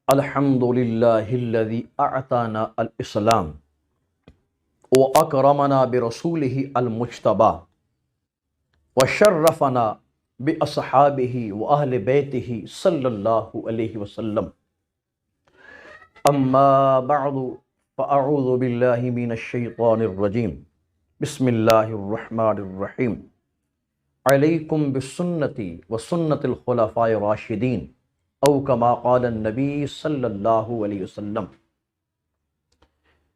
الحمد للہ الذی اعطانا الاسلام واکرمنا برسولہ المجتبی وشرفنا باصحابہ واہل بیتہ صلی اللہ علیہ وسلم. اما بعد فاعوذ باللہ من الشیطان الرجیم. بسم اللہ الرحمن الرحیم. علیکم بسنتی وسنت الخلفاء الراشدین او کما قال النبی صلی اللہ علیہ وسلم.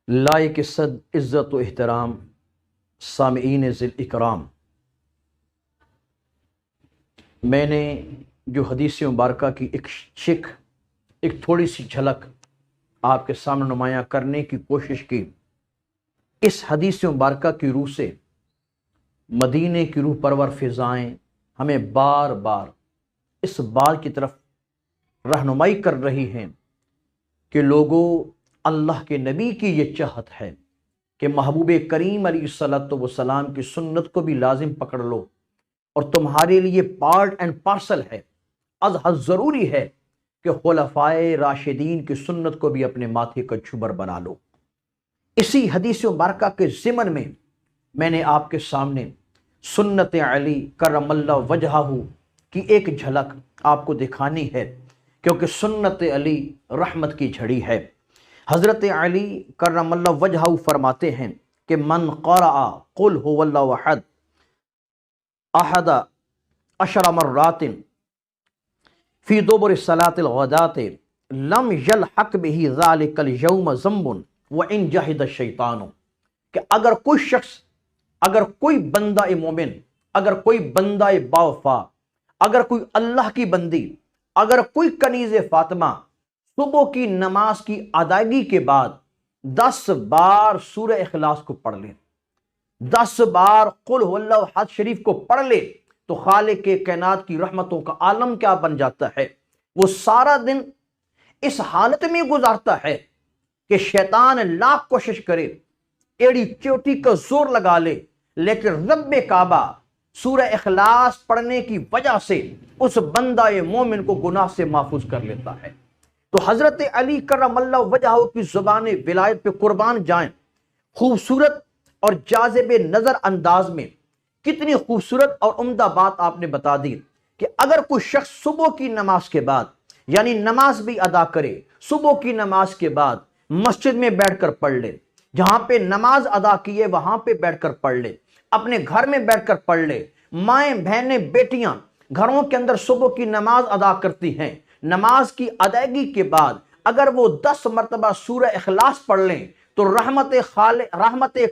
لائق صد عزت و احترام سامعین ذی الاکرام، میں نے جو حدیث مبارکہ کی ایک تھوڑی سی جھلک آپ کے سامنے نمایاں کرنے کی کوشش کی. اس حدیث مبارکہ کی روح سے مدینے کی روح پرور فضائیں ہمیں بار بار اس بات کی طرف رہنمائی کر رہی ہیں کہ لوگوں، اللہ کے نبی کی یہ چاہت ہے کہ محبوب کریم علیہ الصلوۃ والسلام کی سنت کو بھی لازم پکڑ لو، اور تمہارے لیے پارٹ اینڈ پارسل ہے، از حد ضروری ہے کہ خلفائے راشدین کی سنت کو بھی اپنے ماتھے کا جھومر بنا لو. اسی حدیث مبارکہ کے ضمن میں نے آپ کے سامنے سنت علی کرم اللہ وجہہ کی ایک جھلک آپ کو دکھانی ہے، کیونکہ سنت علی رحمت کی جھڑی ہے. حضرت علی کرم اللہ وجہہ فرماتے ہیں کہ من قرأ قل هو اللہ احد احد عشر مرات فی دبر صلاة الغداة لم یلحق به ذلک اليوم ذنب وان جہد الشیطان. کہ اگر کوئی شخص، اگر کوئی بندہ مومن، اگر کوئی بندہ باوفا، اگر کوئی اللہ کی بندی، اگر کوئی کنیز فاطمہ صبح کی نماز کی ادائیگی کے بعد 10 بار سورہ اخلاص کو پڑھ لے، 10 بار قل هو اللہ احد شریف کو پڑھ لے، تو خالق کائنات کی رحمتوں کا عالم کیا بن جاتا ہے. وہ سارا دن اس حالت میں گزارتا ہے کہ شیطان لاکھ کوشش کرے، ایڑی چوٹی کا زور لگا لے، لیکن رب کعبہ سورہ اخلاص پڑھنے کی وجہ سے اس بندہ مومن کو گناہ سے محفوظ کر لیتا ہے. تو حضرت علی کرم اللہ وجہہ کی زبان ولایت پہ قربان جائیں. خوبصورت اور جاذب نظر انداز میں کتنی خوبصورت اور عمدہ بات آپ نے بتا دی کہ اگر کوئی شخص صبح کی نماز کے بعد، یعنی نماز بھی ادا کرے، صبح کی نماز کے بعد مسجد میں بیٹھ کر پڑھ لے، جہاں پہ نماز ادا کیے وہاں پہ بیٹھ کر پڑھ لے، اپنے گھر میں بیٹھ کر پڑھ لے. مائیں بہنیں بیٹیاں گھروں کے اندر صبح کی نماز ادا کرتی ہیں، نماز کی ادائیگی کے بعد اگر وہ 10 مرتبہ سورہ اخلاص پڑھ لیں تو رحمت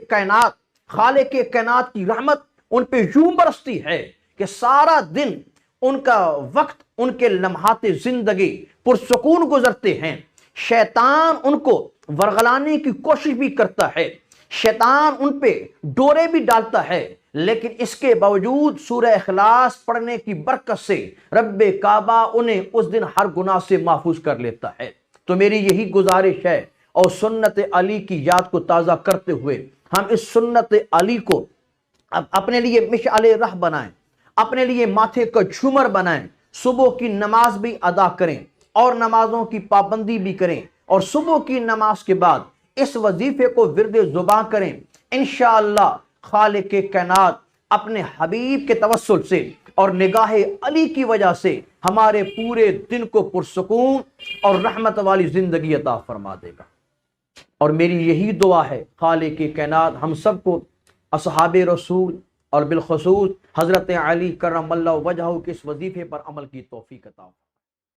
کائنات، خالق کائنات کی رحمت ان پہ یوں برستی ہے کہ سارا دن ان کا وقت، ان کے لمحات زندگی پرسکون گزرتے ہیں. شیطان ان کو ورغلانے کی کوشش بھی کرتا ہے، شیطان ان پہ ڈورے بھی ڈالتا ہے، لیکن اس کے باوجود سورہ اخلاص پڑھنے کی برکت سے رب کعبہ انہیں اس دن ہر گناہ سے محفوظ کر لیتا ہے. تو میری یہی گزارش ہے، اور سنت علی کی یاد کو تازہ کرتے ہوئے ہم اس سنت علی کو اپنے لیے مشعل راہ بنائیں، اپنے لیے ماتھے کا جھومر بنائیں. صبح کی نماز بھی ادا کریں اور نمازوں کی پابندی بھی کریں، اور صبح کی نماز کے بعد اس وظیفے کو ورد زباں کریں. انشاءاللہ خالق کائنات اپنے حبیب کے توسل سے اور نگاہ علی کی وجہ سے ہمارے پورے دن کو پرسکون اور رحمت والی زندگی عطا فرما دے گا. اور میری یہی دعا ہے خالق کائنات ہم سب کو اصحاب رسول اور بالخصوص حضرت علی کرم اللہ وجہہ کے اس وظیفے پر عمل کی توفیق عطا فرمائے.